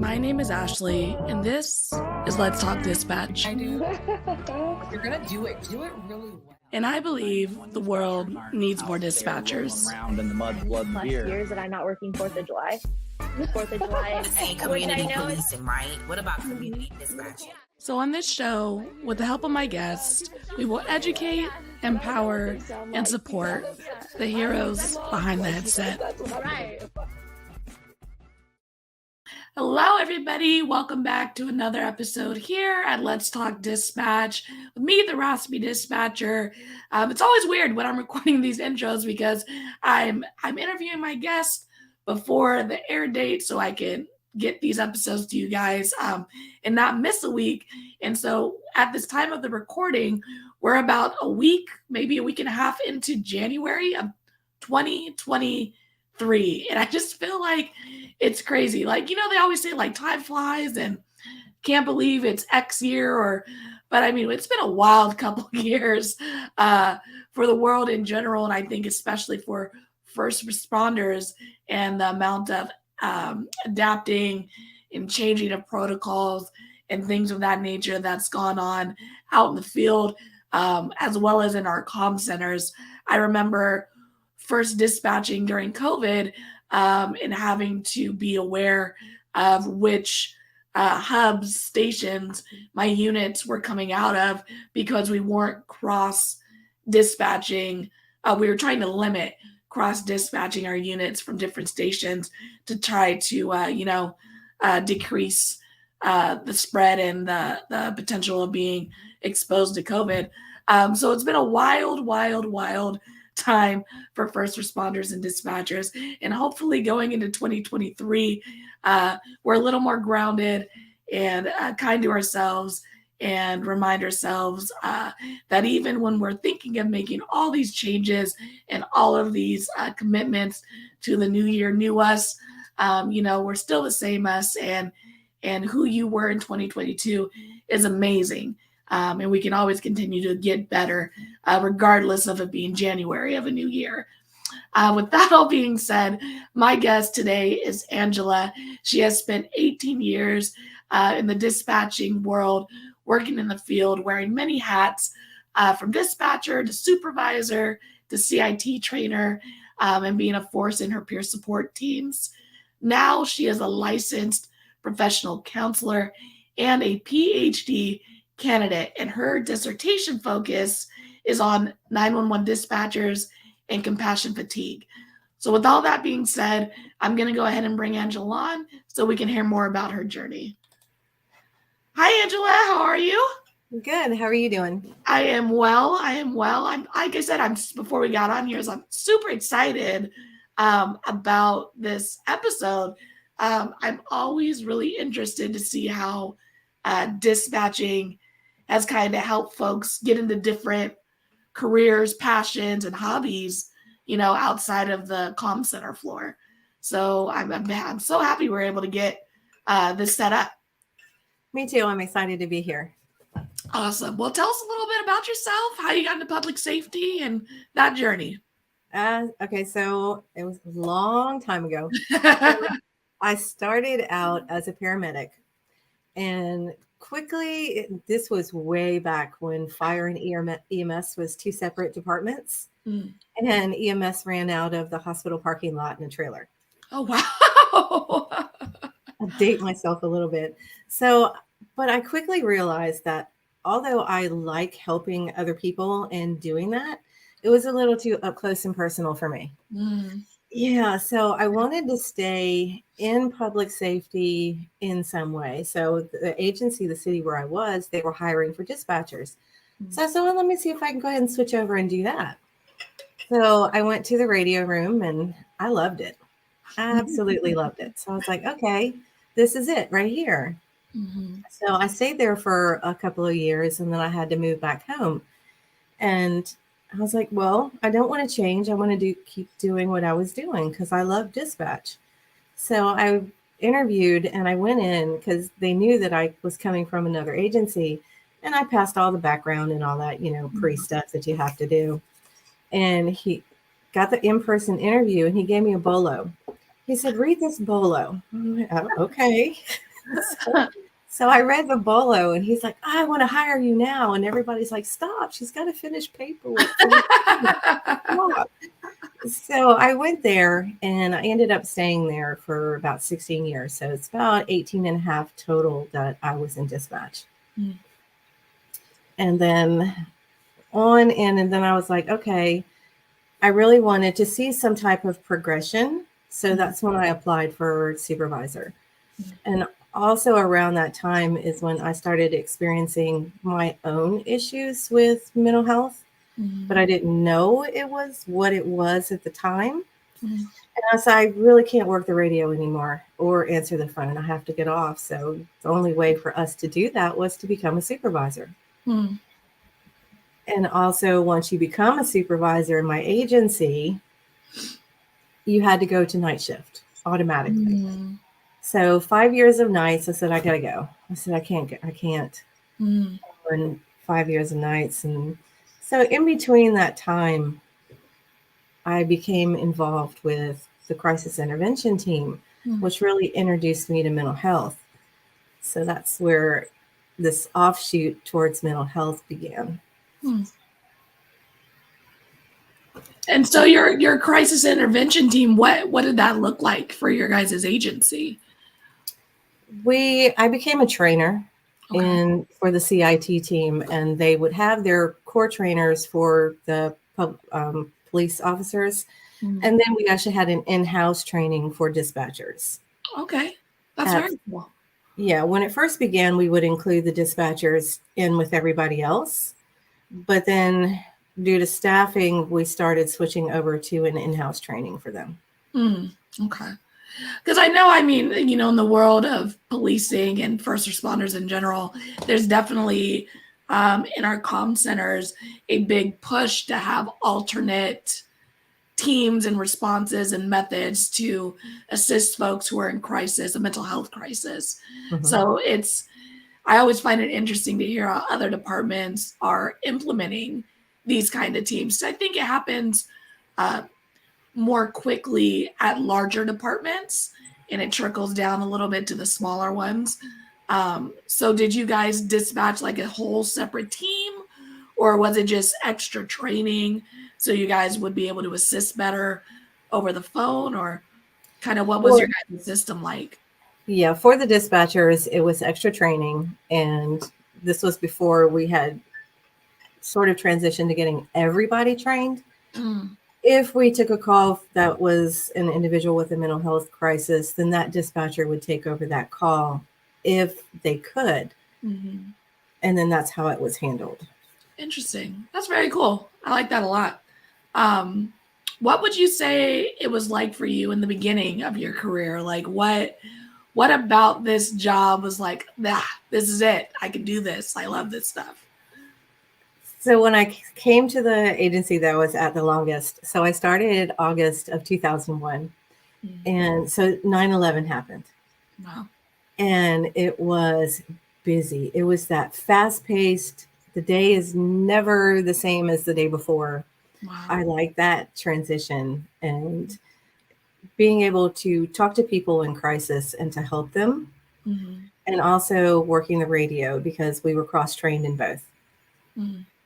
My name is Ashley, and this is Let's Talk Dispatch. I do. You're gonna do it. Do it really well. And I believe the world needs more dispatchers. Around in the mud, blood, and beer. Years that I'm not working 4th of July. 4th of July. Say community policing, right? What about community dispatching? So on this show, with the help of my guests, we will educate, empower, and support the heroes behind the headset. Right. Hello, everybody. Welcome back to another episode here at Let's Talk Dispatch with me, the Raspy Dispatcher. It's always weird when I'm recording these intros because I'm interviewing my guests before the air date so I can get these episodes to you guys and not miss a week. And so at this time of the recording, we're about a week, maybe a week and a half into January of 2023. And I just feel like it's crazy. Like, they always say like time flies and can't believe it's X year but I mean, it's been a wild couple of years for the world in general. And I think especially for first responders and the amount of adapting and changing of protocols and things of that nature that's gone on out in the field, as well as in our comm centers. I remember first dispatching during COVID and having to be aware of which hubs, stations my units were coming out of because we weren't cross dispatching. We were trying to limit cross dispatching our units from different stations to try to, decrease the spread and the potential of being exposed to COVID. So it's been a wild time for first responders and dispatchers. And hopefully going into 2023, we're a little more grounded and kind to ourselves and remind ourselves that even when we're thinking of making all these changes and all of these commitments to the new year, new us, we're still the same us, and who you were in 2022 is amazing. And we can always continue to get better, regardless of it being January of a new year. With that all being said, my guest today is Angela. She has spent 18 years in the dispatching world, working in the field, wearing many hats, from dispatcher to supervisor to CIT trainer, and being a force in her peer support teams. Now she is a licensed professional counselor and a PhD candidate, and her dissertation focus is on 911 dispatchers and compassion fatigue. So with all that being said, I'm going to go ahead and bring Angela on so we can hear more about her journey. Hi, Angela. How are you? Good. How are you doing? I am well. I'm like I said, before we got on here, I'm super excited about this episode. I'm always really interested to see how dispatching has kind of helped folks get into different careers, passions, and hobbies, outside of the comm center floor. So I'm so happy we're able to get this set up. Me too. I'm excited to be here. Awesome. Well, tell us a little bit about yourself, how you got into public safety and that journey. Okay, so it was a long time ago. I started out as a paramedic, and quickly, this was way back when fire and EMS was two separate departments, and EMS ran out of the hospital parking lot in a trailer. Oh, wow. I'll date myself a little bit. So, but I quickly realized that although I like helping other people and doing that, it was a little too up close and personal for me. Yeah, so I wanted to stay in public safety in some way. So the agency, the city where I was, they were hiring for dispatchers. So I said, well, let me see if I can go ahead and switch over and do that. So I went to the radio room and I loved it. I absolutely loved it. So I was like, okay, this is it right here. So I stayed there for a couple of years and then I had to move back home. And I was like, well, I don't want to change. I want to keep doing what I was doing because I love dispatch. So I interviewed and I went in because they knew that I was coming from another agency, and I passed all the background and all that, pre stuff that you have to do. And he got the in-person interview and he gave me a bolo. He said, read this bolo. Oh, okay. So I read the bolo and he's like, I want to hire you now. And everybody's like, stop, she's got to finish paperwork. Stop. So I went there and I ended up staying there for about 16 years. So it's about 18 and a half total that I was in dispatch. Mm. And then on in, and then I was like, okay, I really wanted to see some type of progression. So that's when I applied for supervisor. And also around that time is when I started experiencing my own issues with mental health, but I didn't know it was what it was at the time. And I said, I really can't work the radio anymore or answer the phone. I have to get off. So the only way for us to do that was to become a supervisor. And also, once you become a supervisor in my agency, you had to go to night shift automatically. So 5 years of nights, I said, I got to go. I said, I can't. And 5 years of nights. And so in between that time, I became involved with the crisis intervention team, which really introduced me to mental health. So that's where this offshoot towards mental health began. And so your crisis intervention team, what did that look like for your guys' agency? I became a trainer for the CIT team, and they would have their core trainers for the police officers. And then we actually had an in-house training for dispatchers. Okay. That's very cool. Yeah. When it first began, we would include the dispatchers in with everybody else. But then due to staffing, we started switching over to an in-house training for them. Okay. Because I know, in the world of policing and first responders in general, there's definitely in our comm centers a big push to have alternate teams and responses and methods to assist folks who are in crisis, a mental health crisis. So I always find it interesting to hear how other departments are implementing these kind of teams. I think it happens more quickly at larger departments, and it trickles down a little bit to the smaller ones. So did you guys dispatch like a whole separate team, or was it just extra training so you guys would be able to assist better over the phone, or kind of what was your guys' system like? Yeah, for the dispatchers, it was extra training. And this was before we had sort of transitioned to getting everybody trained. If we took a call that was an individual with a mental health crisis, then that dispatcher would take over that call if they could. And then that's how it was handled. Interesting. That's very cool. I like that a lot. What would you say it was like for you in the beginning of your career? Like what about this job was like, this is it. I can do this. I love this stuff. So when I came to the agency that I was at the longest, so I started August of 2001. And so 9/11 happened. Wow. And it was busy. It was that fast-paced, the day is never the same as the day before. Wow. I like that transition and being able to talk to people in crisis and to help them. And also working the radio because we were cross-trained in both.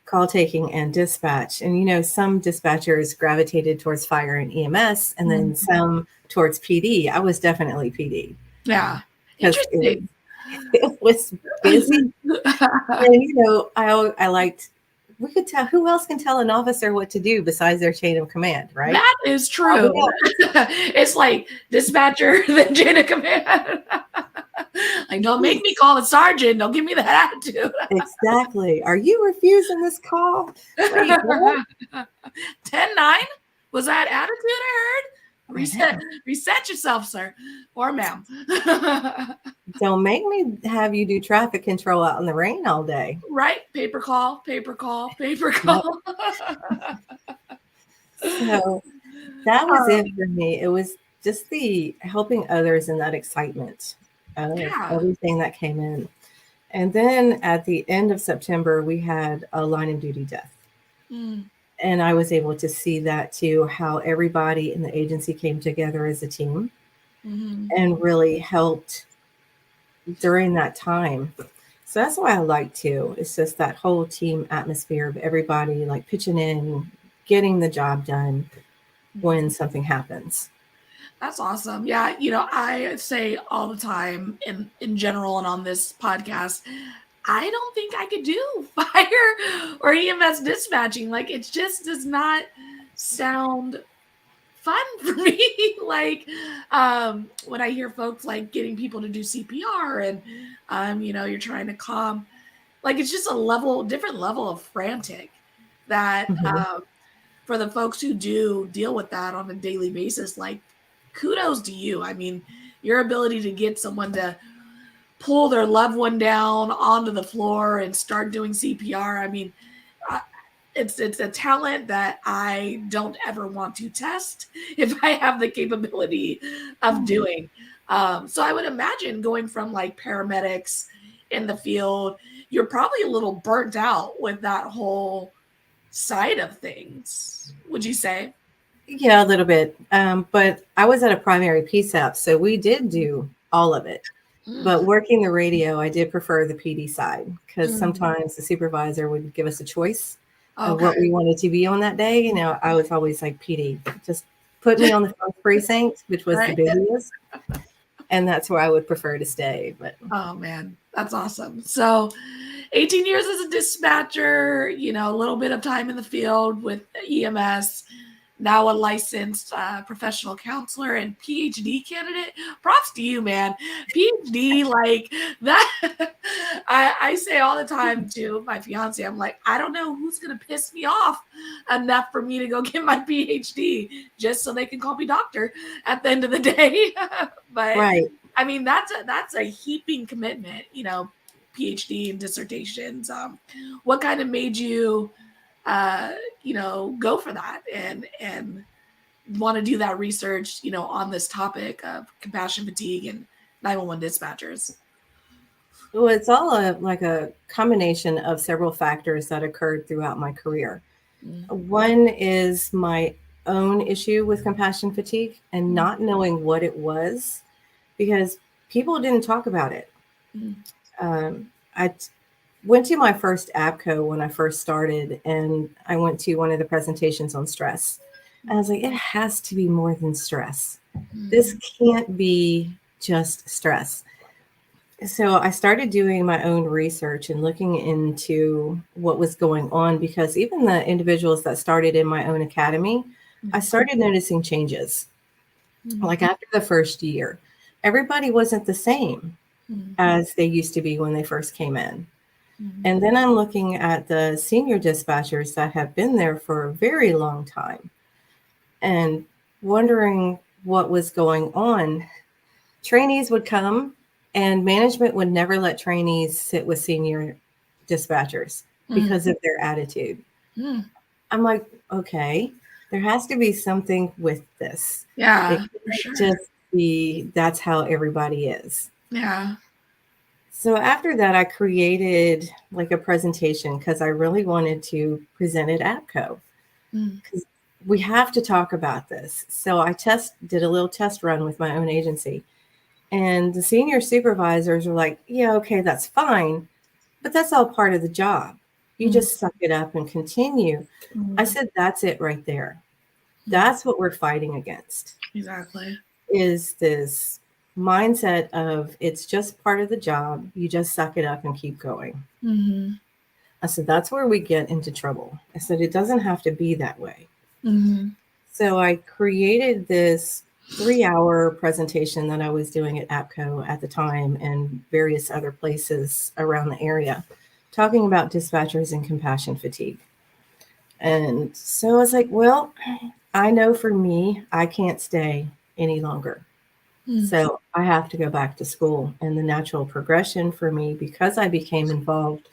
Call taking and dispatch. And, some dispatchers gravitated towards fire and EMS, and then some towards PD. I was definitely PD. Yeah. Interesting. It was busy. And, I liked, we could tell, who else can tell an officer what to do besides their chain of command, right? That is true. It's like dispatcher, then chain of command. Like, don't make me call the sergeant. Don't give me that attitude. Exactly. Are you refusing this call? Wait, what? 10-9? Was that attitude I heard? Reset yourself, sir. Or ma'am. Don't make me have you do traffic control out in the rain all day. Right? Paper call. So that was it for me. It was just the helping others and that excitement of everything that came in. And then at the end of September, we had a line of duty death. And I was able to see that too, how everybody in the agency came together as a team and really helped during that time. So that's why I like to. It's just that whole team atmosphere of everybody like pitching in, getting the job done when something happens. That's awesome. Yeah, I say all the time in general and on this podcast, I don't think I could do fire or EMS dispatching. Like it just does not sound fun for me. Like when I hear folks like getting people to do CPR and you're trying to calm, like it's just a different level of frantic that for the folks who do deal with that on a daily basis, like kudos to you. I mean, your ability to get someone to pull their loved one down onto the floor and start doing CPR. I mean, it's a talent that I don't ever want to test if I have the capability of doing. So I would imagine going from like paramedics in the field, you're probably a little burnt out with that whole side of things. Would you say? Yeah, a little bit. But I was at a primary PSAP, so we did do all of it. But working the radio, I did prefer the PD side because sometimes the supervisor would give us a choice of what we wanted to be on that day. I was always like, PD, just put me on the first precinct, which was the busiest. And that's where I would prefer to stay. But oh man, that's awesome. So 18 years as a dispatcher, a little bit of time in the field with EMS, now a licensed professional counselor and PhD candidate. Props to you, man. PhD, like that. I say all the time to my fiance, I'm like, I don't know who's going to piss me off enough for me to go get my PhD just so they can call me doctor at the end of the day. But right. I mean, that's a heaping commitment, PhD and dissertations. What kind of made you go for that and want to do that research, on this topic of compassion fatigue and 911 dispatchers? Well, it's all a combination of several factors that occurred throughout my career. One is my own issue with compassion fatigue and not knowing what it was because people didn't talk about it. I went to my first ABCO when I first started, and I went to one of the presentations on stress. And I was like, it has to be more than stress. This can't be just stress. So I started doing my own research and looking into what was going on because even the individuals that started in my own academy, I started noticing changes. Like after the first year, everybody wasn't the same as they used to be when they first came in. And then I'm looking at the senior dispatchers that have been there for a very long time and wondering what was going on. Trainees would come and management would never let trainees sit with senior dispatchers because of their attitude. I'm like, okay, there has to be something with this. Yeah, for sure. Just that's how everybody is. Yeah. So after that, I created like a presentation because I really wanted to present at ABCO because we have to talk about this. So I did a little test run with my own agency, and the senior supervisors were like, yeah, okay, that's fine, but that's all part of the job. You just suck it up and continue. I said, that's it right there. That's what we're fighting against. Exactly. Is this mindset of it's just part of the job. You just suck it up and keep going. I said, that's where we get into trouble. I said, it doesn't have to be that way. So I created this 3-hour presentation that I was doing at ABCO at the time and various other places around the area, talking about dispatchers and compassion fatigue. And so I was like, well, I know for me, I can't stay any longer. So I have to go back to school. And the natural progression for me, because I became involved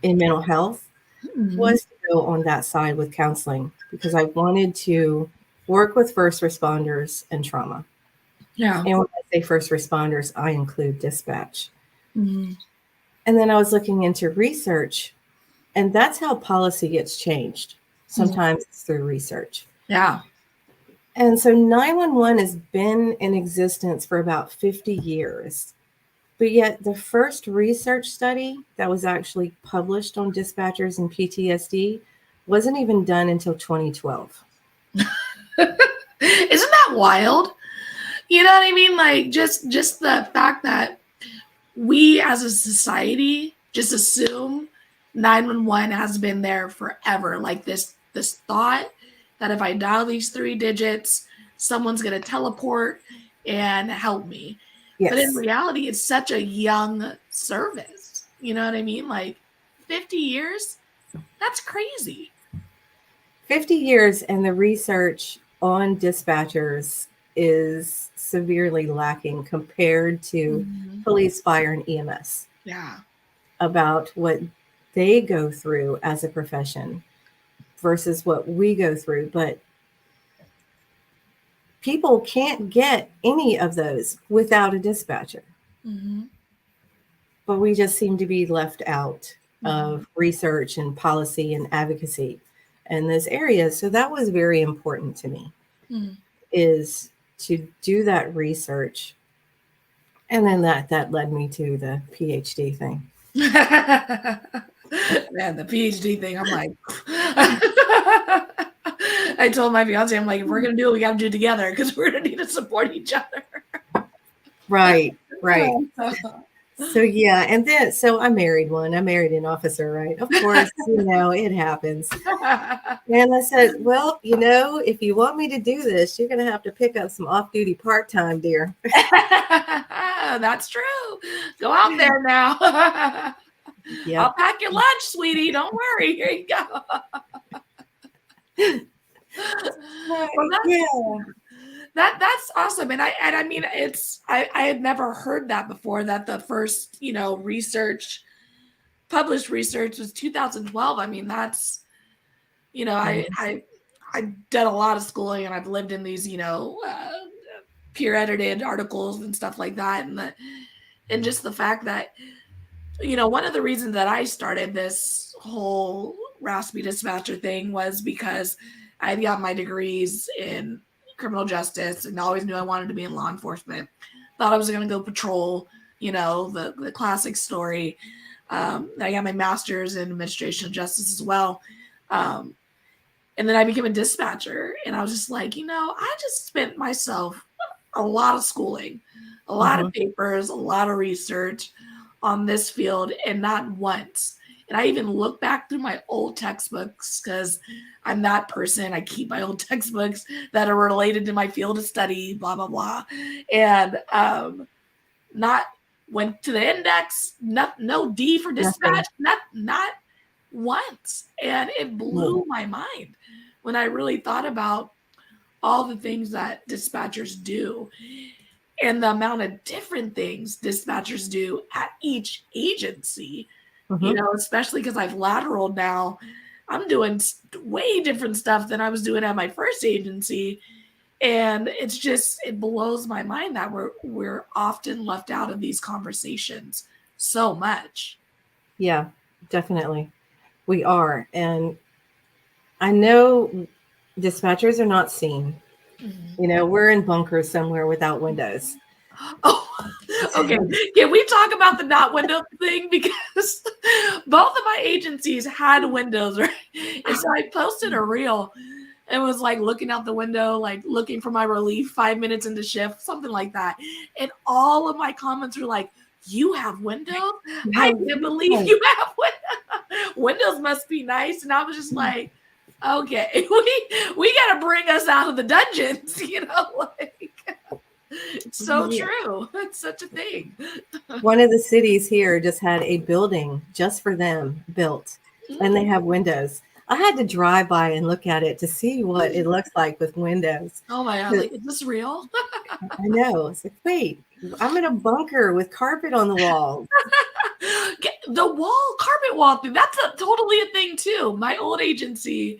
in mental health, was to go on that side with counseling because I wanted to work with first responders and trauma. Yeah. And when I say first responders, I include dispatch. And then I was looking into research, and that's how policy gets changed. Sometimes it's through research. Yeah. And so 911 has been in existence for about 50 years. But yet, the first research study that was actually published on dispatchers and PTSD wasn't even done until 2012. Isn't that wild? You know what I mean? Like just the fact that we as a society just assume 911 has been there forever. Like this thought that if I dial these 3 digits, someone's going to teleport and help me. Yes. But in reality, it's such a young service. You know what I mean? Like 50 years? That's crazy. 50 years, and the research on dispatchers is severely lacking compared to police, fire, and EMS. Yeah. About what they go through as a profession versus what we go through. But people can't get any of those without a dispatcher. Mm-hmm. But we just seem to be left out of research and policy and advocacy in those areas. So that was very important to me, is to do that research. And then that led me to the PhD thing. Man, the PhD thing, I'm like, I told my fiance, I'm like, if we're going to do it, we got to do it together because we're going to need to support each other. Right. So yeah, and then I married one. I married an officer, right? Of course, it happens. And I said, well, if you want me to do this, you're going to have to pick up some off-duty part-time, dear. That's true. Go out there now. Yep. I'll pack your lunch, sweetie. Don't worry. Here you go. Well, that's awesome. And I mean, I had never heard that before, that the first, published research was 2012. I mean, that's, I've done a lot of schooling and I've lived in these, peer edited articles and stuff like that. And just the fact that, one of the reasons that I started this whole Raspy Dispatcher thing was because I had got my degrees in criminal justice and always knew I wanted to be in law enforcement. Thought I was going to go patrol, the classic story. I got my master's in administration of justice as well. And then I became a dispatcher, and I was just like, I just spent myself a lot of schooling, a lot of papers, a lot of research on this field, and not once. And I even look back through my old textbooks because I'm that person. I keep my old textbooks that are related to my field of study, blah, blah, blah. And not went to the index, no D for dispatch, not once. And it blew my mind when I really thought about all the things that dispatchers do and the amount of different things dispatchers do at each agency, especially because I've lateraled now. I'm doing way different stuff than I was doing at my first agency. And it blows my mind that we're often left out of these conversations so much. Yeah, definitely. We are. And I know dispatchers are not seen. We're in bunkers somewhere without windows. Oh, okay. Can we talk about the not window thing? Because both of my agencies had windows, right? And so I posted a reel and was like looking out the window, like looking for my relief 5 minutes into shift, something like that. And all of my comments were like, you have windows? I can't believe you have windows. Windows must be nice. And I was just like, okay, we got to bring us out of the dungeons, it's so true. It's such a thing. One of the cities here just had a building just for them built, and they have windows. I had to drive by and look at it to see what it looks like with windows. Oh my God, is this real? I know. It's like, wait, I'm in a bunker with carpet on the walls. The carpet wall thing, that's totally a thing too. My old agency,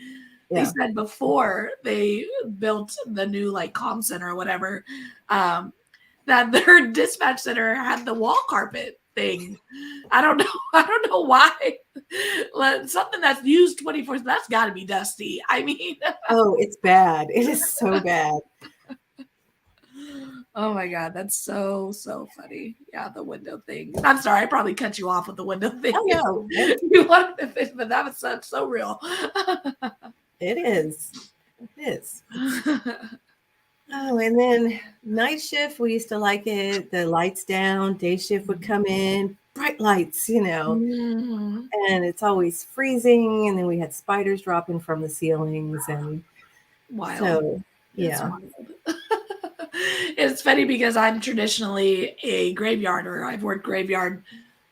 they said before they built the new comm center or whatever, that their dispatch center had the wall carpet thing. I don't know why. Something that's used 24/7, that's got to be dusty. I mean, oh, it's bad. It is so bad. Oh my God, that's so funny. Yeah, the window thing. I'm sorry, I probably cut you off with the window thing. Oh no, You wanted to finish, but that was so real. it is. It is. Oh, and then night shift, we used to like it. The lights down, day shift would come in, bright lights, Mhm. and it's always freezing. And then we had spiders dropping from the ceilings. And Wild. so, It's yeah. wild. It's funny because I'm traditionally a graveyarder. I've worked graveyard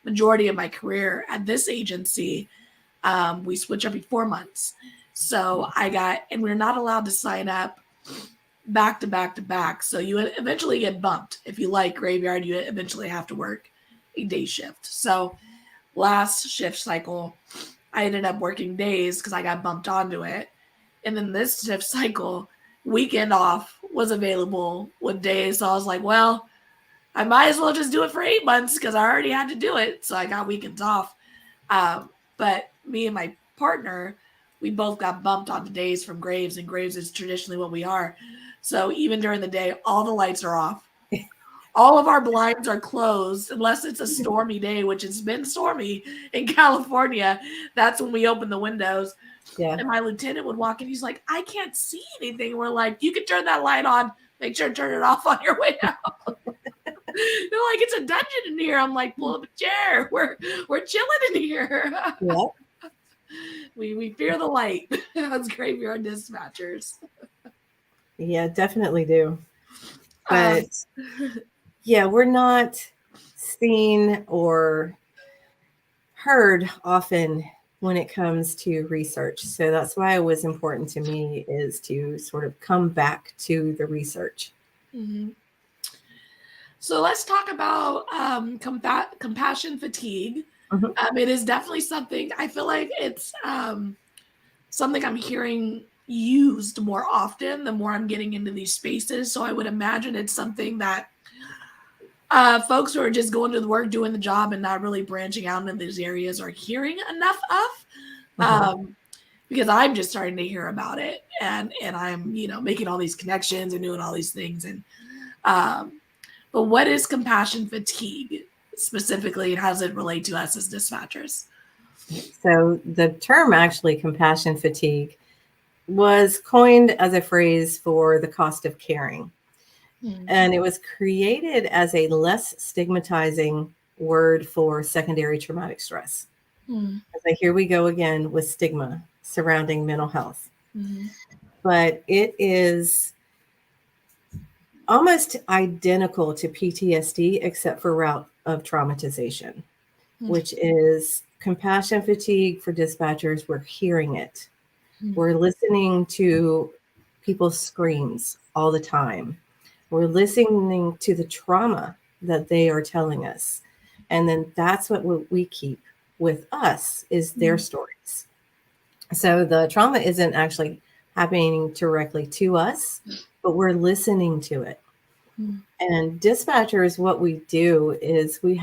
majority of my career at this agency. We switch every 4 months. So and we're not allowed to sign up back to back to back. So you eventually get bumped. If you like graveyard, you eventually have to work a day shift. So last shift cycle, I ended up working days because I got bumped onto it. And then this shift cycle, weekend off was available with days. So I was like, well, I might as well just do it for 8 months because I already had to do it. So I got weekends off. But me and my partner, we both got bumped onto days from Graves, and Graves is traditionally what we are. So even during the day, all the lights are off. All of our blinds are closed unless it's a stormy day, which has been stormy in California. That's when we open the windows. Yeah. And my lieutenant would walk in. He's like, I can't see anything. We're like, you can turn that light on. Make sure to turn it off on your way out. They're like, it's a dungeon in here. I'm like, pull up a chair. We're chilling in here. Yeah. We fear the light as graveyard dispatchers. Yeah, definitely do. But yeah, we're not seen or heard often when it comes to research. So that's why it was important to me is to sort of come back to the research. Mm-hmm. So let's talk about compassion fatigue. Mm-hmm. It is definitely something, I feel like it's something I'm hearing used more often the more I'm getting into these spaces. So I would imagine it's something that folks who are just going to the work, doing the job, and not really branching out into these areas are hearing enough of. Mm-hmm. Because I'm just starting to hear about it, and I'm making all these connections and doing all these things. And but what is compassion fatigue specifically, and how does it relate to us as dispatchers? So the term actually compassion fatigue was coined as a phrase for the cost of caring. Mm-hmm. And it was created as a less stigmatizing word for secondary traumatic stress. Mm-hmm. Like here we go again with stigma surrounding mental health. Mm-hmm. But it is almost identical to PTSD except for route of traumatization, mm-hmm. which is compassion fatigue for dispatchers. We're hearing it. Mm-hmm. We're listening to people's screams all the time. We're listening to the trauma that they are telling us. And then that's what we keep with us is their stories. So the trauma isn't actually happening directly to us, but we're listening to it. And dispatchers, what we do is we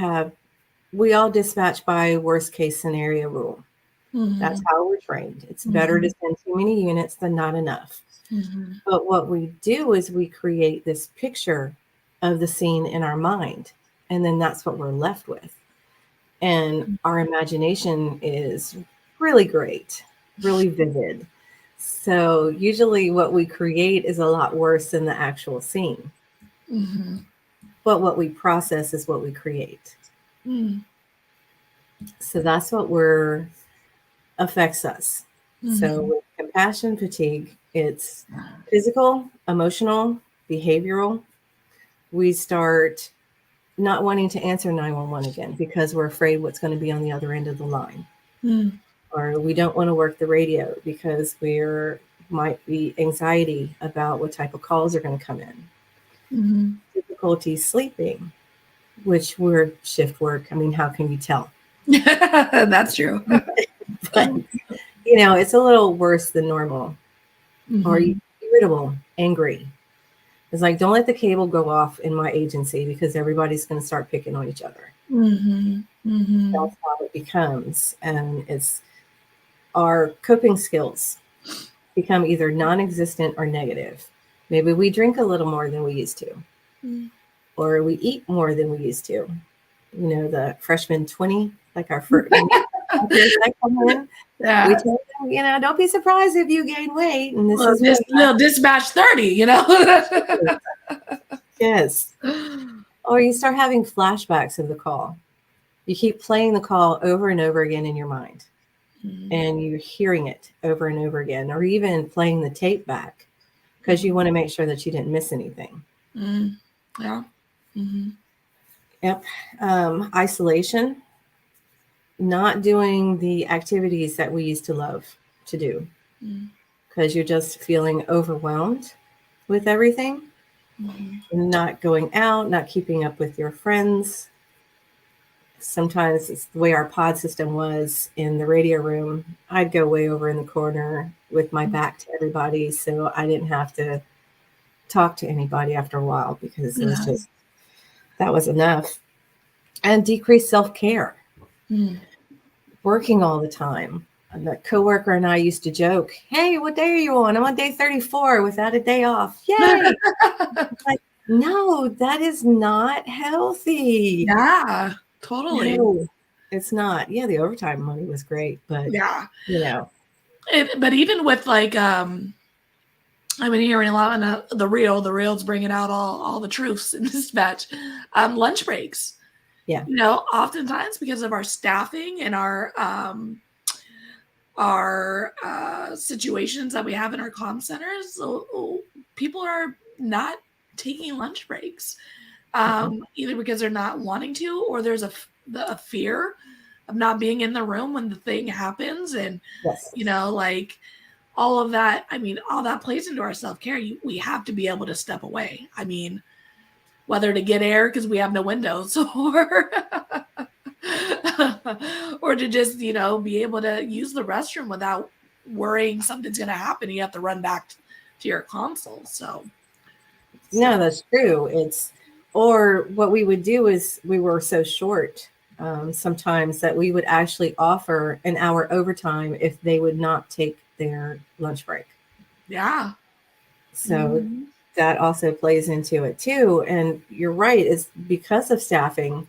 all dispatch by worst case scenario rule. That's how we're trained. It's better to send too many units than not enough. But what we do is we create this picture of the scene in our mind, and then that's what we're left with. And our imagination is really great, really vivid. So usually what we create is a lot worse than the actual scene. Mm-hmm. But what we process is what we create. So that's what affects us. So with compassion fatigue, it's physical, emotional, behavioral. We start not wanting to answer 911 again because we're afraid what's going to be on the other end of the line. Or we don't want to work the radio because might be anxiety about what type of calls are going to come in. Difficulty sleeping, which we're shift work. I mean, how can you tell? That's true. But, it's a little worse than normal. Or irritable, angry. It's like, don't let the cable go off in my agency because everybody's going to start picking on each other. That's how it becomes. And it's our coping skills become either non-existent or negative. Maybe we drink a little more than we used to. Mm. or we eat more than we used to. You know, the freshman 20, like our first years that come in, we Yeah. tell them, you know, don't be surprised if you gain weight. And this Little, is what little dispatch 30, you know? yes. Or you start having flashbacks of the call. You keep playing the call over and over again in your mind, and you're hearing it over and over again, or even playing the tape back because you want to make sure that you didn't miss anything. Mm. Yeah. Mm-hmm. Yep. Isolation, not doing the activities that we used to love to do because you're just feeling overwhelmed with everything, not going out, not keeping up with your friends. Sometimes it's the way our pod system was in the radio room. I'd go way over in the corner with my back to everybody so I didn't have to talk to anybody after a while because it was just, that was enough. And decreased self-care. Working all the time. And the coworker and I used to joke, hey, what day are you on? I'm on day 34 without a day off. Yay! Like, no, that is not healthy. Yeah, totally. No, it's not. Yeah, the overtime money was great, but Yeah. you know. But even with like, I've been hearing a lot on the reel's bringing out all the truths in dispatch. Lunch breaks. Yeah. You know, oftentimes because of our staffing and our situations that we have in our comm centers, people are not taking lunch breaks, either because they're not wanting to, or there's a fear of not being in the room when the thing happens. And, Yes. you know, like all of that, I mean, all that plays into our self-care. We have to be able to step away. I mean, whether to get air because we have no windows or to just, you know, be able to use the restroom without worrying something's going to happen. You have to run back to your console. So no, that's true. Or what we would do is we were so short sometimes that we would actually offer an hour overtime if they would not take their lunch break. Yeah. So that also plays into it too. And you're right, is because of staffing,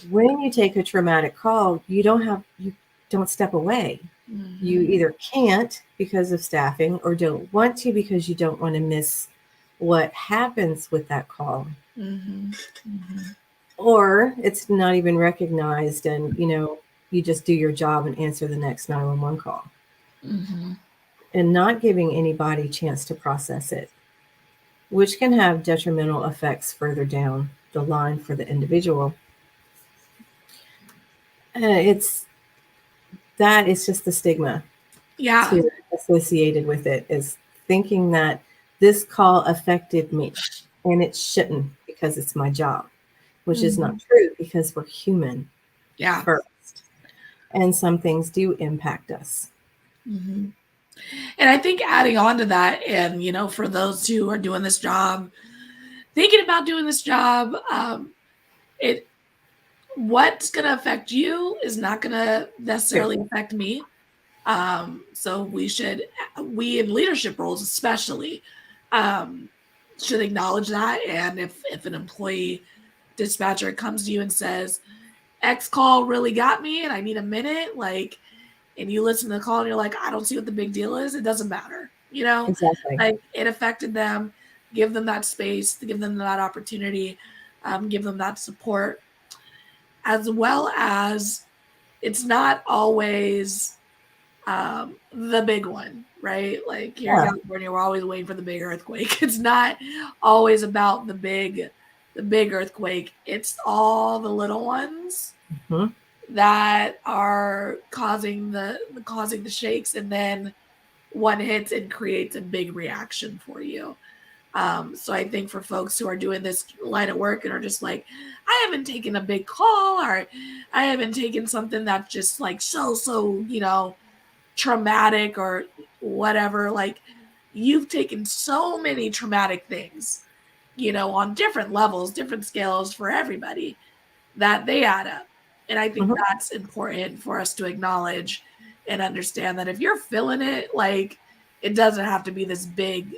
when you take a traumatic call, you don't step away. You either can't because of staffing or don't want to because you don't want to miss what happens with that call. Or it's not even recognized and, you know, you just do your job and answer the next 911 call. And not giving anybody a chance to process it, which can have detrimental effects further down the line for the individual. It's just the stigma associated with it, is thinking that this call affected me and it shouldn't because it's my job, which is not true because we're human first. And some things do impact us. And I think adding on to that, and, you know, for those who are doing this job, thinking about doing this job, what's going to affect you is not going to necessarily affect me. So we in leadership roles especially, should acknowledge that. And if an employee dispatcher comes to you and says, X call really got me and I need a minute, like, and you listen to the call and you're like, I don't see what the big deal is. It doesn't matter. You know, exactly. Like it affected them. Give them that space, give them that opportunity, give them that support, as well as it's not always the big one, right? Like here in California, we're always waiting for the big earthquake. It's not always about the big earthquake. It's all the little ones that are causing the shakes, and then one hits and creates a big reaction for you. So I think for folks who are doing this line of work and are just like, I haven't taken a big call, or I haven't taken something that's just like so, you know, traumatic or whatever. Like you've taken so many traumatic things, you know, on different levels, different scales for everybody, that they add up. And I think that's important for us to acknowledge and understand that if you're feeling it, like it doesn't have to be this big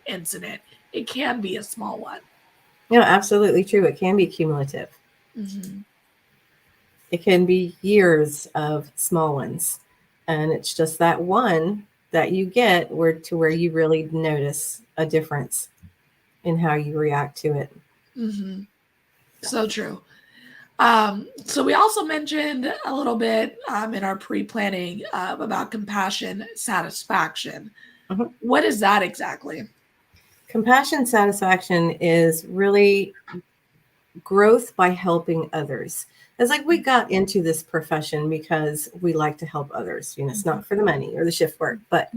incident. It can be a small one. No, absolutely true. It can be cumulative. Mhm. It can be years of small ones. And it's just that one that you get where you really notice a difference in how you react to it. Mhm. So true. So we also mentioned a little bit in our pre-planning about compassion satisfaction. Mhm. What is that exactly? Compassion satisfaction is really growth by helping others. It's like we got into this profession because we like to help others. It's not for the money or the shift work, but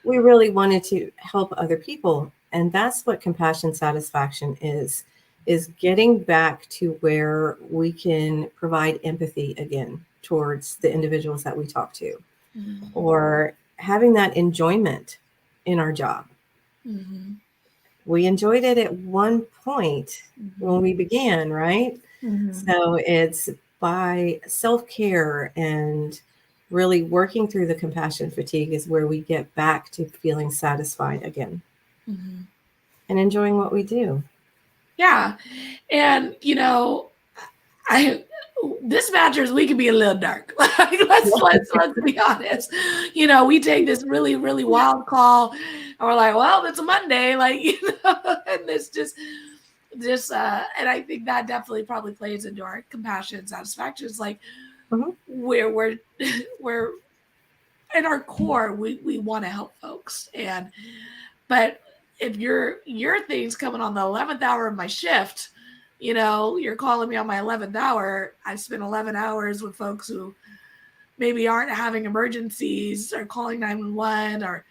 we really wanted to help other people. And that's what compassion satisfaction is getting back to where we can provide empathy again towards the individuals that we talk to, Mhm. or having that enjoyment in our job. Mhm. We enjoyed it at one point when Mhm. we began, right? Mhm. So it's by self-care and really working through the compassion fatigue is where we get back to feeling satisfied again Mhm. and enjoying what we do. Yeah. And I dispatchers, we can be a little dark. Like, let's be honest. We take this really, really wild call and we're like, well, it's a Monday, like, and it's just and I think that definitely probably plays into our compassion and satisfaction. It's like Mhm. we're we're in our core, we want to help folks. But if your thing's coming on the 11th hour of my shift, you're calling me on my 11th hour. I spent 11 hours with folks who maybe aren't having emergencies or calling 911 or,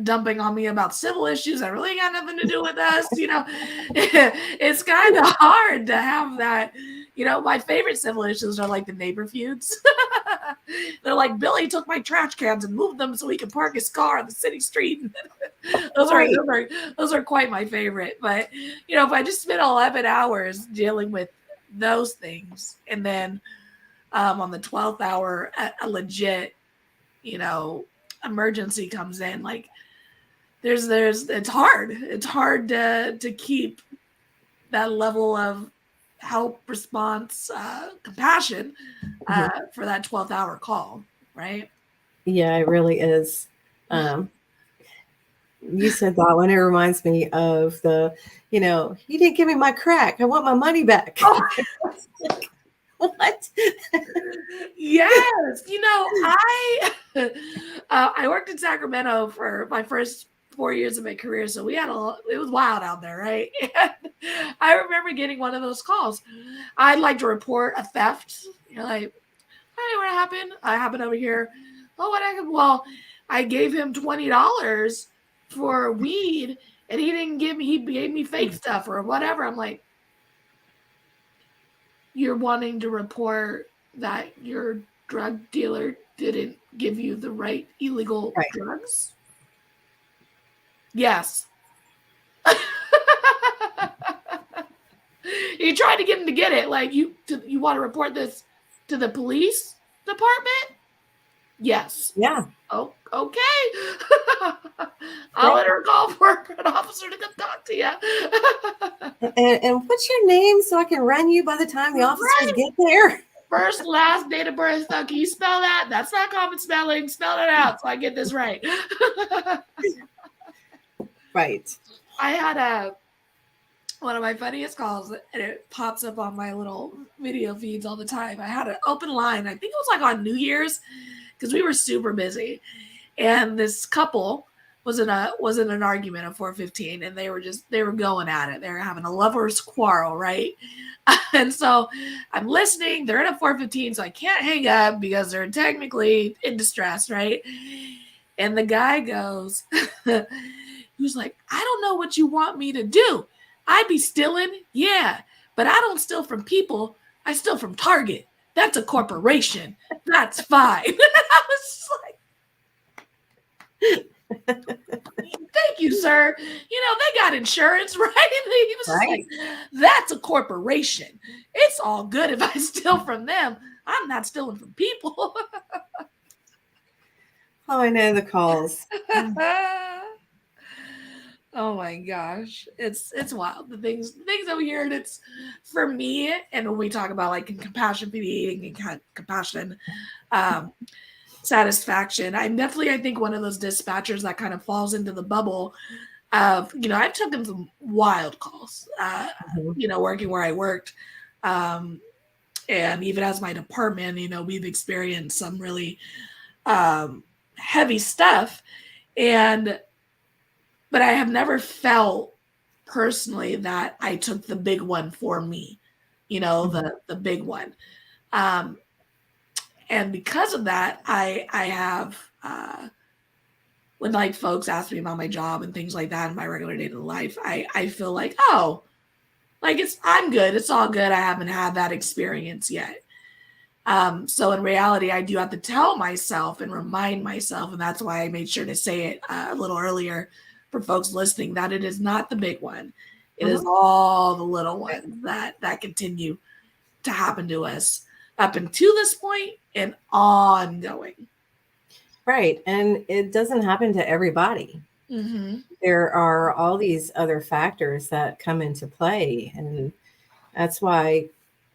dumping on me about civil issues that really got nothing to do with us. It's kind of hard to have that. My favorite civil issues are like the neighbor feuds. They're like, Billy took my trash cans and moved them so he could park his car on the city street. those are Right. those are those are quite my favorite. But if I just spent 11 hours dealing with those things, and then on the 12th hour, a legit, emergency comes in, like it's hard. It's hard to keep that level of help, response, compassion Mhm. for that 12th hour call, right? Yeah, it really is. Um, you said that one. It reminds me of you didn't give me my crack. I want my money back. Oh, What? yes. I worked in Sacramento for my first 4 years of my career, so it was wild out there, right? And I remember getting one of those calls. I'd like to report a theft. You're like, hey, what happened? I happened over here. Oh, what happened? Well, I gave him $20 for weed, and he gave me fake stuff or whatever. I'm like, you're wanting to report that your drug dealer didn't give you the right illegal Right. drugs? Yes. You tried to get him to get it. Like, you want to report this to the police department? Yes. Yeah. Oh, okay. I'll let her call for an officer to come talk to you. And what's your name so I can run you by the time the officers get there? First, last, date of birth. Can you spell that? That's not common spelling. Spell it out so I get this right. Right. I had one of my funniest calls, and it pops up on my little video feeds all the time. I had an open line. I think it was like on New Year's because we were super busy, and this couple was in an argument at 4:15, and they were going at it. They were having a lovers quarrel, right? And so I'm listening. They're in at 4:15, so I can't hang up because they're technically in distress, right? And the guy goes, he was like, I don't know what you want me to do. I be stealing, yeah, but I don't steal from people. I steal from Target. That's a corporation. That's fine. I was like, thank you, sir. They got insurance, right? He was just like, that's a corporation. It's all good if I steal from them. I'm not stealing from people. Oh, I know the calls. Oh my gosh, it's wild. The things that we hear, and it's for me. And when we talk about like compassion eating and compassion, um, satisfaction, I'm definitely I think one of those dispatchers that kind of falls into the bubble of I've taken some wild calls, Mhm. working where I worked, um, and even as my department, we've experienced some really um, heavy stuff, and but I have never felt personally that I took the big one for me, Mhm. the big one. Um, and because of that, I have when like folks ask me about my job and things like that in my regular day to life, I feel like, oh, like I'm good. It's all good. I haven't had that experience yet. So in reality, I do have to tell myself and remind myself, and that's why I made sure to say it a little earlier for folks listening, that it is not the big one. It is Mhm. all the little ones that continue to happen to us up until this point and ongoing. Right. And it doesn't happen to everybody. Mm-hmm. There are all these other factors that come into play. And that's why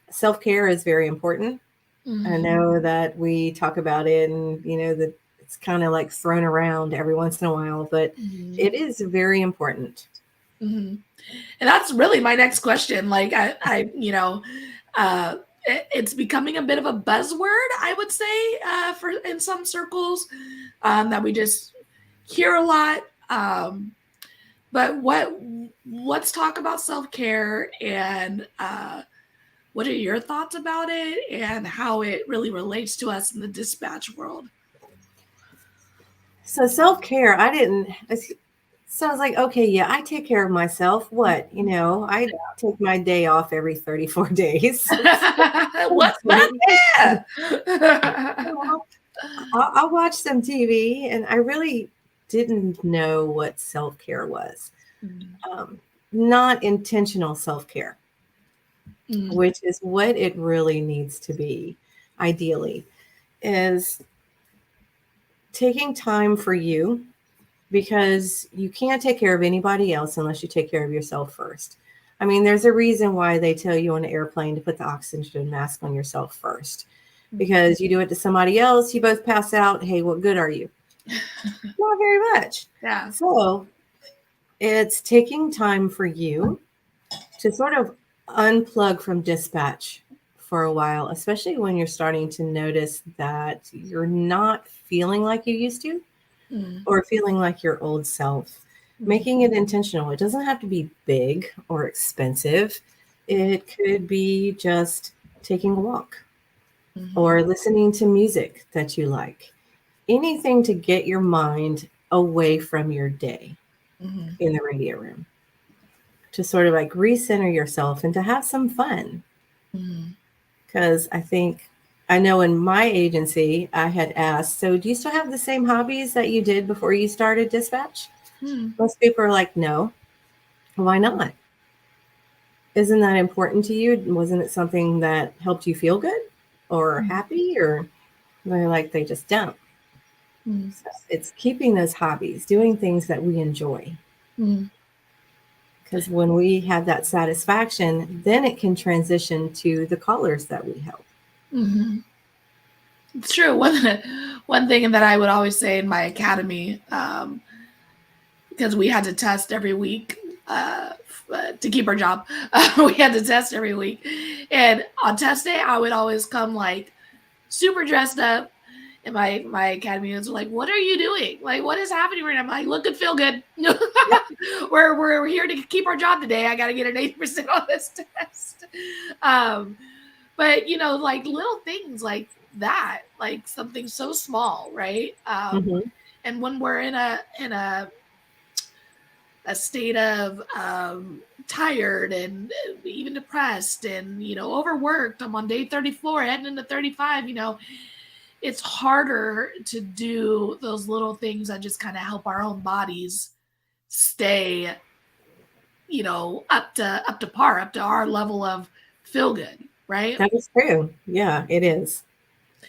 self care is very important. I Mm-hmm. know that we talk about it and, that it's kind of like thrown around every once in a while, but Mm-hmm. it is very important. Mm-hmm. And that's really my next question. Like uh, it's becoming a bit of a buzzword, I would say, for in some circles, that we just hear a lot. But let's talk about self care and what are your thoughts about it and how it really relates to us in the dispatch world? So self care, so I was like, okay, yeah, I take care of myself. What, I take my day off every 34 days. What's that? Yeah. I'll watch some TV, and I really didn't know what self care was. Um, Not intentional self care, Mm, which is what it really needs to be, ideally, is taking time for you because you can't take care of anybody else unless you take care of yourself first. I mean, there's a reason why they tell you on an airplane to put the oxygen mask on yourself first, because you do it to somebody else, you both pass out. Hey, what good are you? Not very much. yeah. So it's taking time for you to sort of unplug from dispatch for a while, especially when you're starting to notice that you're not feeling like you used to Mm, or feeling like your old self. mm, Making it intentional. It doesn't have to be big or expensive. It could be just taking a walk mhm, or listening to music that you like. Anything to get your mind away from your day mhm, in the radio room, to sort of like recenter yourself and to have some fun. mhm, Because I know in my agency, I had asked, so do you still have the same hobbies that you did before you started dispatch? mhm, Most people are like, no. Why not? Isn't that important to you? Wasn't it something that helped you feel good or mhm, happy? Or they're like, they just don't. mhm, So it's keeping those hobbies, doing things that we enjoy. mhm, Because when we have that satisfaction, then it can transition to the callers that we help. mhm. It's true. One thing that I would always say in my academy, because we had to test every week to keep our job, we had to test every week, and on test day, I would always come like super dressed up. And my academy was like, "What are you doing? Like, what is happening right now?" I'm like, "Look and feel good. Yep. we're here to keep our job today. I got to get an 80% on this test." Um, but like little things like that, like something so small, right? Mhm. And when we're in a state of tired and even depressed and overworked, I'm on day 34 heading into 35, it's harder to do those little things that just kind of help our own bodies stay up to par, up to our level of feel good, right? That is true. Yeah, it is.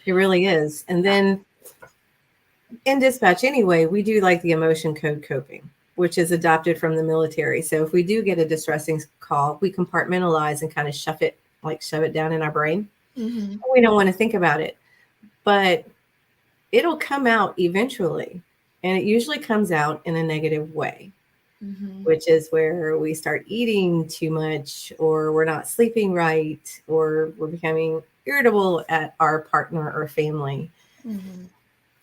It really is. And Yeah. then in dispatch, anyway, we do like the emotion code coping, which is adopted from the military. So if we do get a distressing call, we compartmentalize and kind of shove it down in our brain. Mm-hmm. We don't want to think about it, but it'll come out eventually. And it usually comes out in a negative way, Mm-hmm. which is where we start eating too much, or we're not sleeping right, or we're becoming irritable at our partner or family. Mm-hmm.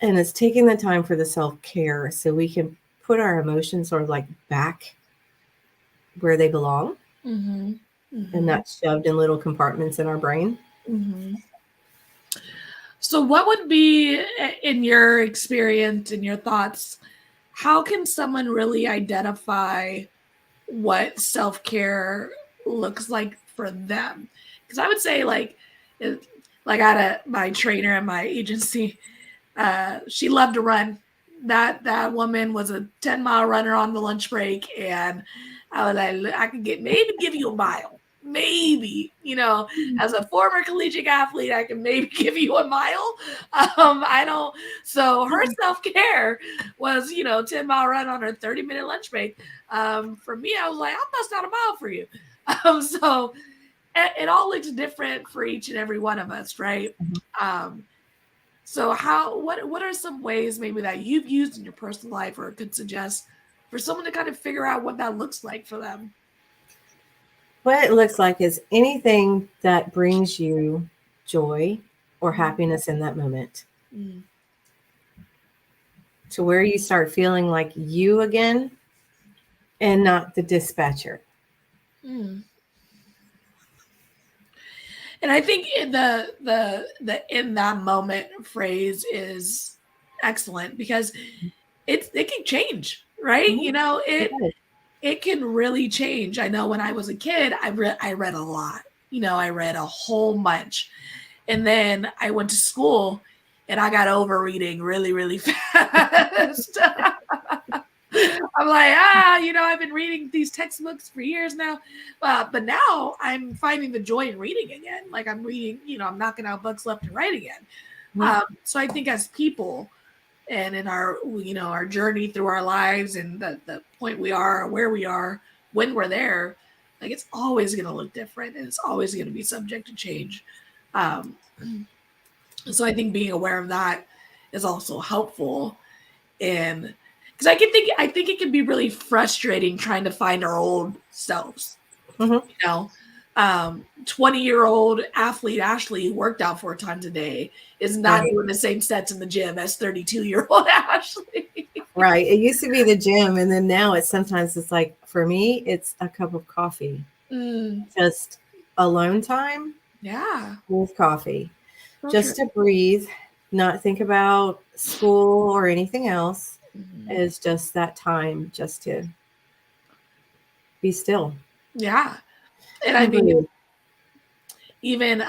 And it's taking the time for the self-care so we can put our emotions sort of like back where they belong, Mm-hmm. Mm-hmm. and not shoved in little compartments in our brain. Mm-hmm. So what would be, in your experience, in your thoughts, how can someone really identify what self-care looks like for them? Because I would say like I had my trainer at my agency, she loved to run. That woman was a 10-mile runner on the lunch break, and I was like, I could maybe give you a mile. Maybe, as a former collegiate athlete, I can maybe give you a mile. I don't. So her self-care was, 10-mile run on her 30-minute lunch break. For me, I was like, I'll bust out a mile for you. So it all looks different for each and every one of us, right? So what are some ways maybe that you've used in your personal life or could suggest for someone to kind of figure out what that looks like for them? What it looks like is anything that brings you joy or happiness in that moment, Mm. to where you start feeling like you again and not the dispatcher. Mm. And I think the in that moment phrase is excellent because it can change, right? Mhm. It can really change. I know when I was a kid, I read a lot. I read a whole bunch. And then I went to school and I got over reading really, really fast. I'm like, I've been reading these textbooks for years now. But now I'm finding the joy in reading again. Like I'm reading, I'm knocking out books left and right again. So I think as people and in our, our journey through our lives and the point we are, where we are, when we're there, like it's always going to look different and it's always going to be subject to change. So I think being aware of that is also helpful. And because I think it can be really frustrating trying to find our old selves. Mhm. 20-year-old athlete Ashley who worked out 4 times a day is not Right. doing the same sets in the gym as 32-year-old Ashley. Right. It used to be the gym, and then now it's like, for me, it's a cup of coffee. Just alone time Yeah. with coffee. So Just true. to breathe, not think about school or anything else. Mhm. Is just that time just to be still. Yeah. And I And think breathe. even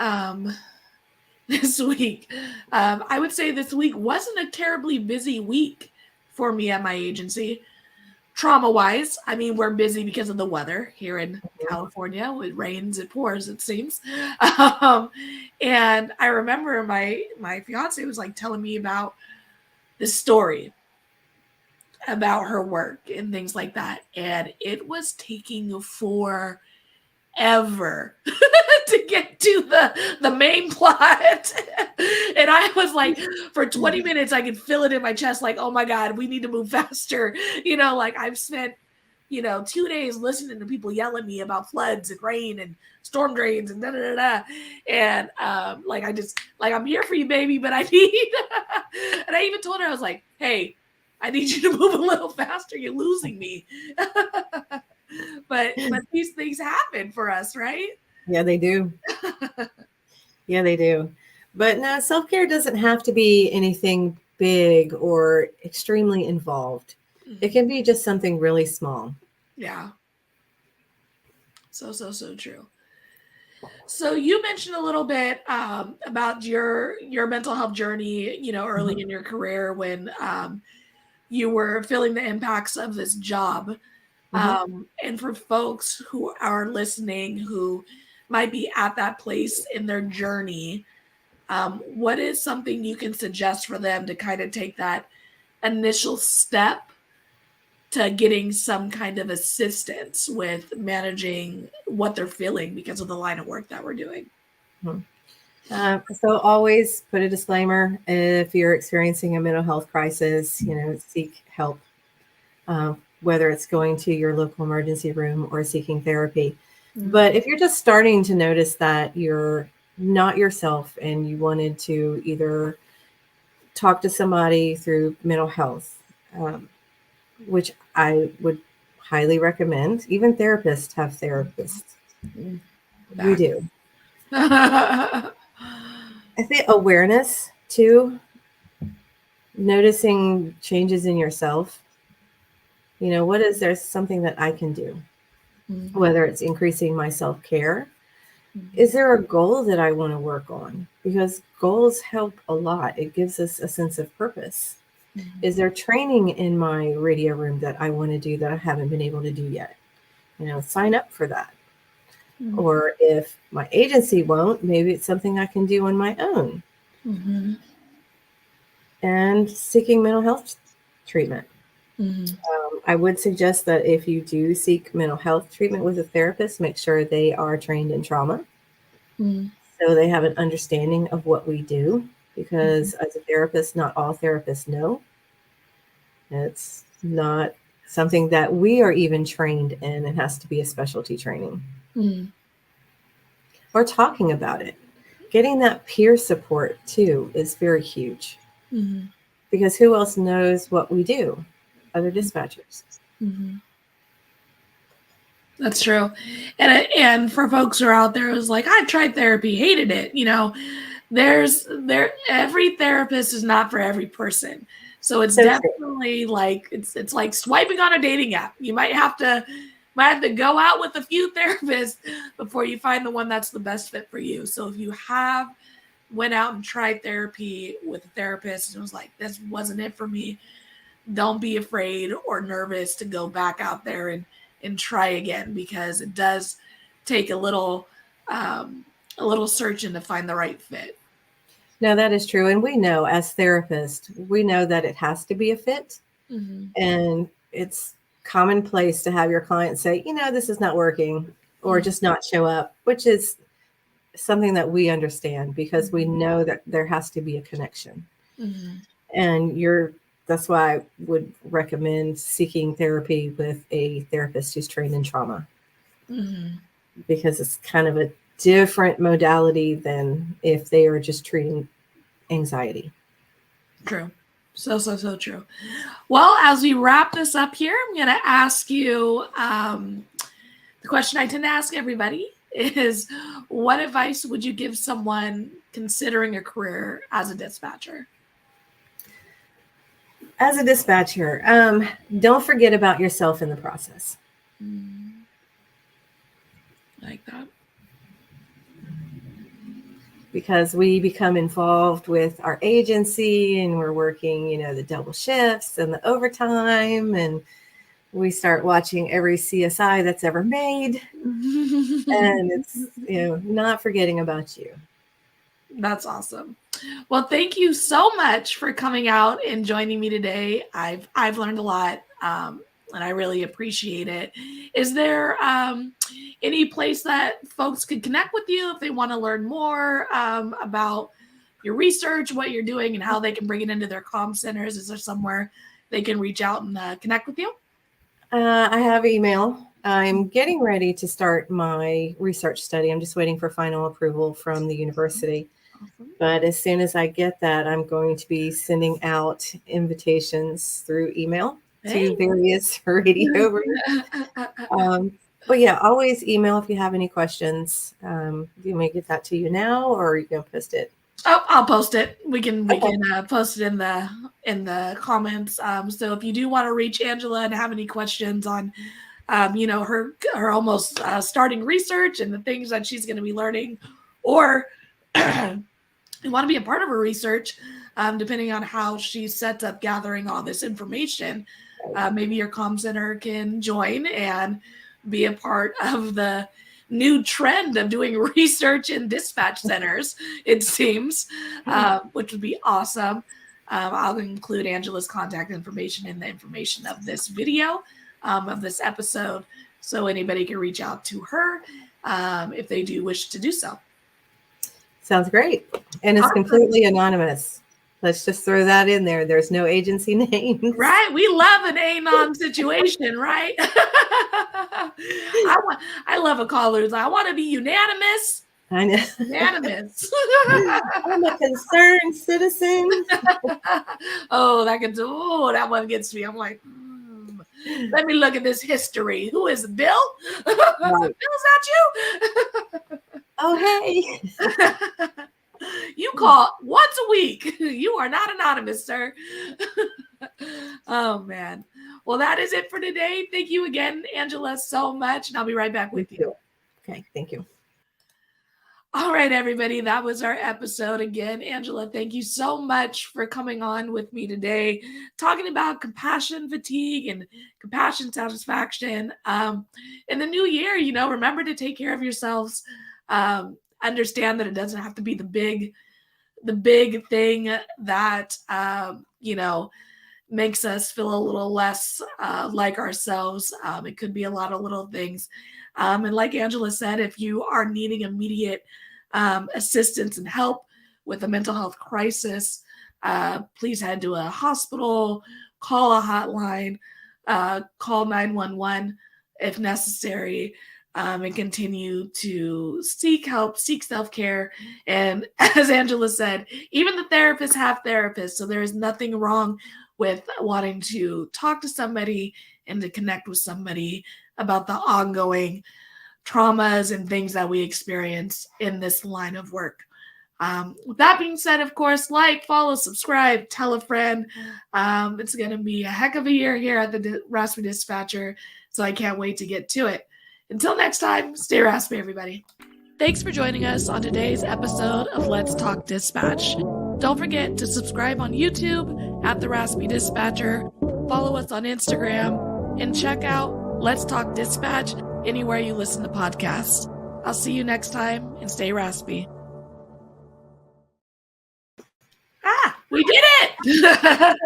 this week, I would say this week wasn't a terribly busy week for me at my agency. Trauma-wise, I mean, we're busy because of the weather here in California. It rains, it pours, it seems. And I remember my fiance was like telling me about this story about her work and things like that. And it was taking forever to get to the main plot. And I was like, for 20 minutes, I could feel it in my chest, like, oh my God, we need to move faster. Like I've spent, 2 days listening to people yell at me about floods and rain and storm drains and da da da da. And like I'm here for you, baby, but I need and I even told her, I was like, hey, I need you to move a little faster. You're losing me. But these things happen for us, right? Yeah, they do. Yeah, they do. But no, self-care doesn't have to be anything big or extremely involved. It can be just something really small. Yeah. So true. So you mentioned a little bit about your mental health journey, early in your career when you were feeling the impacts of this job. And for folks who are listening who might be at that place in their journey, what is something you can suggest for them to kind of take that initial step to getting some kind of assistance with managing what they're feeling because of the line of work that we're doing. So always put a disclaimer: if you're experiencing a mental health crisis, seek help, whether it's going to your local emergency room or seeking therapy. But if you're just starting to notice that you're not yourself and you wanted to either talk to somebody through mental health, which I would highly recommend. Even therapists have therapists. We do. I think awareness too, noticing changes in yourself. What is there something that I can do? Whether it's increasing my self-care. Is there a goal that I want to work on? Because goals help a lot. It gives us a sense of purpose. Is there training in my radio room that I want to do that I haven't been able to do yet? Sign up for that. Or if my agency won't, maybe it's something I can do on my own. And seeking mental health treatment. I would suggest that if you do seek mental health treatment with a therapist, make sure they are trained in trauma. So they have an understanding of what we do, because as a therapist, not all therapists know. It's not something that we are even trained in. It has to be a specialty training. Or talking about it. Getting that peer support too is very huge. Because who else knows what we do? Other dispatchers. That's true. And for folks who are out there who's like, I tried therapy, hated it. Every therapist is not for every person. So it's definitely like it's like swiping on a dating app. You might have to go out with a few therapists before you find the one that's the best fit for you. So if you have went out and tried therapy with a therapist and it was like, this wasn't it for me, don't be afraid or nervous to go back out there and try again, because it does take a little searching to find the right fit. No, that is true. And we know as therapists, we know that it has to be a fit. And it's commonplace to have your client say, this is not working, or just not show up, which is something that we understand, because we know that there has to be a connection. And that's why I would recommend seeking therapy with a therapist who's trained in trauma, because it's kind of a different modality than if they are just treating anxiety. True. So true. Well, as we wrap this up here, I'm going to ask you, the question I tend to ask everybody is, what advice would you give someone considering a career as a dispatcher? As a dispatcher, don't forget about yourself in the process. Like that. Because we become involved with our agency and we're working, the double shifts and the overtime, and we start watching every CSI that's ever made. And it's, not forgetting about you. That's awesome. Well, thank you so much for coming out and joining me today. I've learned a lot, and I really appreciate it. Is there any place that folks could connect with you if they want to learn more about your research, what you're doing, and how they can bring it into their comm centers? Is there somewhere they can reach out and connect with you? I have email. I'm getting ready to start my research study. I'm just waiting for final approval from the university. Awesome. But as soon as I get that, I'm going to be sending out invitations through email to various radio. But yeah, always email if you have any questions. You may get that to you now, or you can post it. Oh, I'll post it. We can post it in the comments. So if you do want to reach Angela and have any questions on, her almost starting research and the things that she's going to be learning, or you want to be a part of her research, depending on how she sets up gathering all this information, maybe your comm center can join and be a part of the new trend of doing research in dispatch centers, it seems, which would be awesome. I'll include Angela's contact information in the information of this video, of this episode, so anybody can reach out to her if they do wish to do so. Sounds great. And it's Awesome. completely anonymous. Let's just throw that in there. There's no agency names. Right? We love an anon situation, right? I love a caller who's like, I want to be unanimous. I know. Unanimous. I'm a concerned citizen. That one gets me. I'm like, let me look at this history. Who is it, Bill? Right. Bill, is that you? Oh, hey. You call once a week. You are not anonymous, sir. Oh, man. Well, that is it for today. Thank you again, Angela, so much. And I'll be right back with you. Okay, thank you. All right, everybody. That was our episode. Again, Angela, thank you so much for coming on with me today, talking about compassion fatigue and compassion satisfaction. In the new year, remember to take care of yourselves. Understand that it doesn't have to be the big thing that, makes us feel a little less like ourselves. It could be a lot of little things. And like Angela said, if you are needing immediate assistance and help with a mental health crisis, please head to a hospital, call a hotline, call 911 if necessary, and continue to seek help, seek self-care. And as Angela said, even the therapists have therapists, so there is nothing wrong with wanting to talk to somebody and to connect with somebody about the ongoing traumas and things that we experience in this line of work. With that being said, of course, like, follow, subscribe, tell a friend. It's going to be a heck of a year here at the Raspy Dispatcher, so I can't wait to get to it. Until next time, stay raspy, everybody. Thanks for joining us on today's episode of Let's Talk Dispatch. Don't forget to subscribe on YouTube at the Raspy Dispatcher, follow us on Instagram, and check out Let's Talk Dispatch anywhere you listen to podcasts. I'll see you next time, and stay raspy. We did it!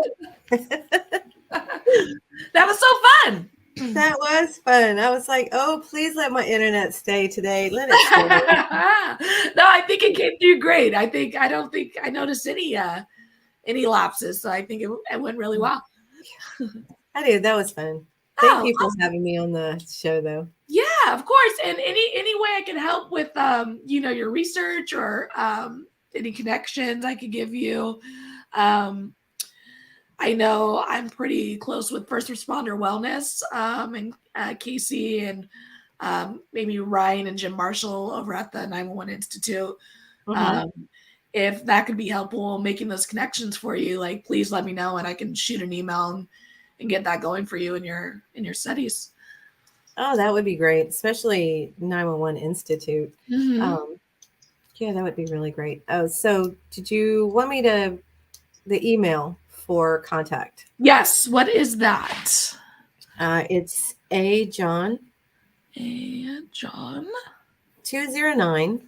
That was so fun! That was fun. I was like, oh, please let my internet stay today. Let it stay. No, I think it came through great. I don't think I noticed any lapses, so I think it went really well. I did. That was fun. Thank you for having me on the show, though. Yeah, of course. And any way I can help with your research or any connections I could give you. I know I'm pretty close with First Responder Wellness and Casey and maybe Ryan and Jim Marshall over at the 911 Institute. If that could be helpful making those connections for you, like, please let me know and I can shoot an email and get that going for you in your studies. Oh, that would be great, especially 911 Institute. Mm-hmm. Yeah, that would be really great. Oh, so did you want me to the email for contact? Yes. What is that? It's John 209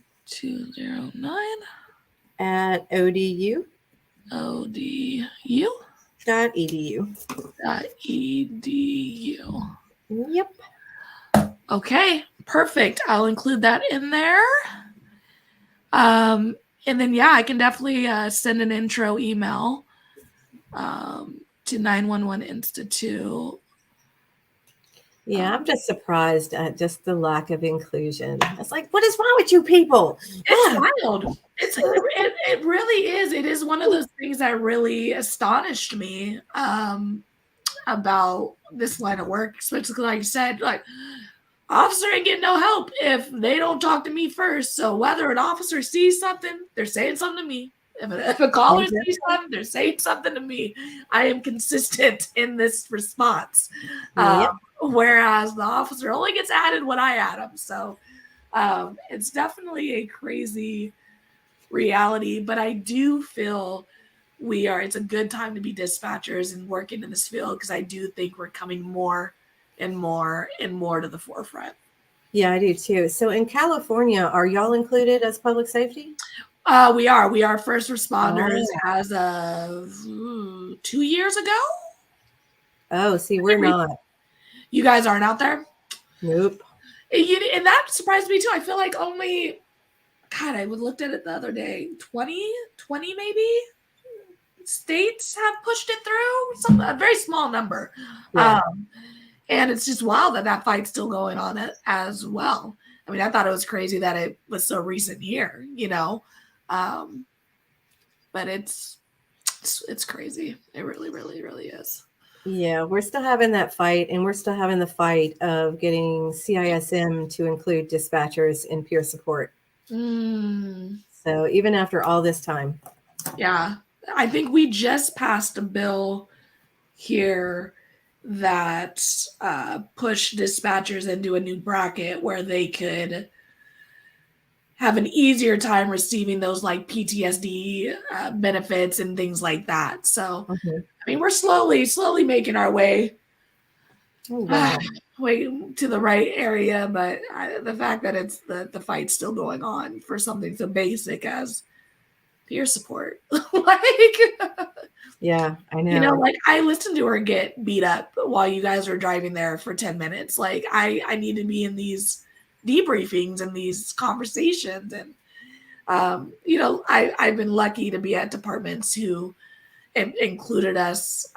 at ODU edu. Yep. Okay, perfect. I'll include that in there. And then, I can definitely send an intro email to 911 Institute. Yeah, I'm just surprised at just the lack of inclusion. It's like, what is wrong with you people? It's wild. It really is. It is one of those things that really astonished me about this line of work, especially like you said, like, officer ain't getting no help if they don't talk to me first. So whether an officer sees something, they're saying something to me. If a caller sees something, they're saying something to me. I am consistent in this response. Whereas the officer only gets added when I add them. So it's definitely a crazy reality, but I do feel it's a good time to be dispatchers and working in this field, because I do think we're coming more and more and more to the forefront. Yeah, I do too. So in California, are y'all included as public safety? We are first responders Oh. as of 2 years ago. Oh, see, we're not. You guys aren't out there? Nope. And that surprised me too. I feel like only, God, I looked at it the other day, 20 maybe states have pushed it through, a very small number. Yeah. And it's just wild that fight's still going on as well. I mean, I thought it was crazy that it was so recent here, but it's crazy. It really, really, really is. Yeah, we're still having that fight, and we're still having the fight of getting CISM to include dispatchers in peer support. So even after all this time. Yeah, I think we just passed a bill here that pushed dispatchers into a new bracket where they could have an easier time receiving those like PTSD benefits and things like that. So, I mean, we're slowly making our way, way to the right area. But the fact that it's the fight's still going on for something so basic as peer support, yeah, I know. Like I listened to her get beat up while you guys were driving there for 10 minutes. Like I need to be in these debriefings and these conversations. And, I've been lucky to be at departments who included us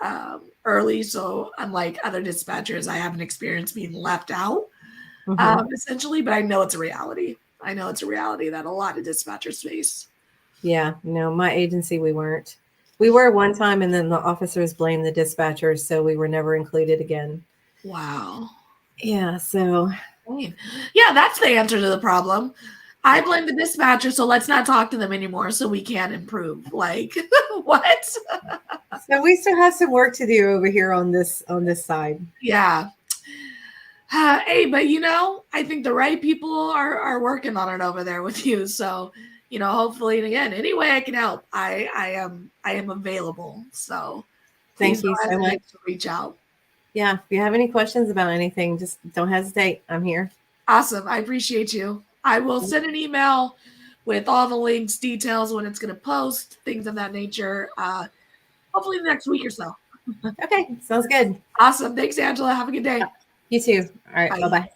early. So unlike other dispatchers, I haven't experienced being left out essentially, but I know it's a reality. I know it's a reality that a lot of dispatchers face. Yeah, no, my agency, we weren't. We were one time, and then the officers blamed the dispatchers, so we were never included again. Wow. Yeah, so. Yeah, that's the answer to the problem. I blame the dispatcher, so let's not talk to them anymore so we can improve. Like, what? So we still have some work to do over here on this side. Yeah. Hey, but I think the right people are working on it over there with you. So, hopefully, and again, any way I can help, I am available. So thank you so much. Reach out. Yeah, if you have any questions about anything, just don't hesitate. I'm here. Awesome. I appreciate you. I will send an email with all the links, details, when it's going to post, things of that nature. Hopefully the next week or so. Okay, sounds good. Awesome. Thanks, Angela. Have a good day. You too. All right, bye-bye.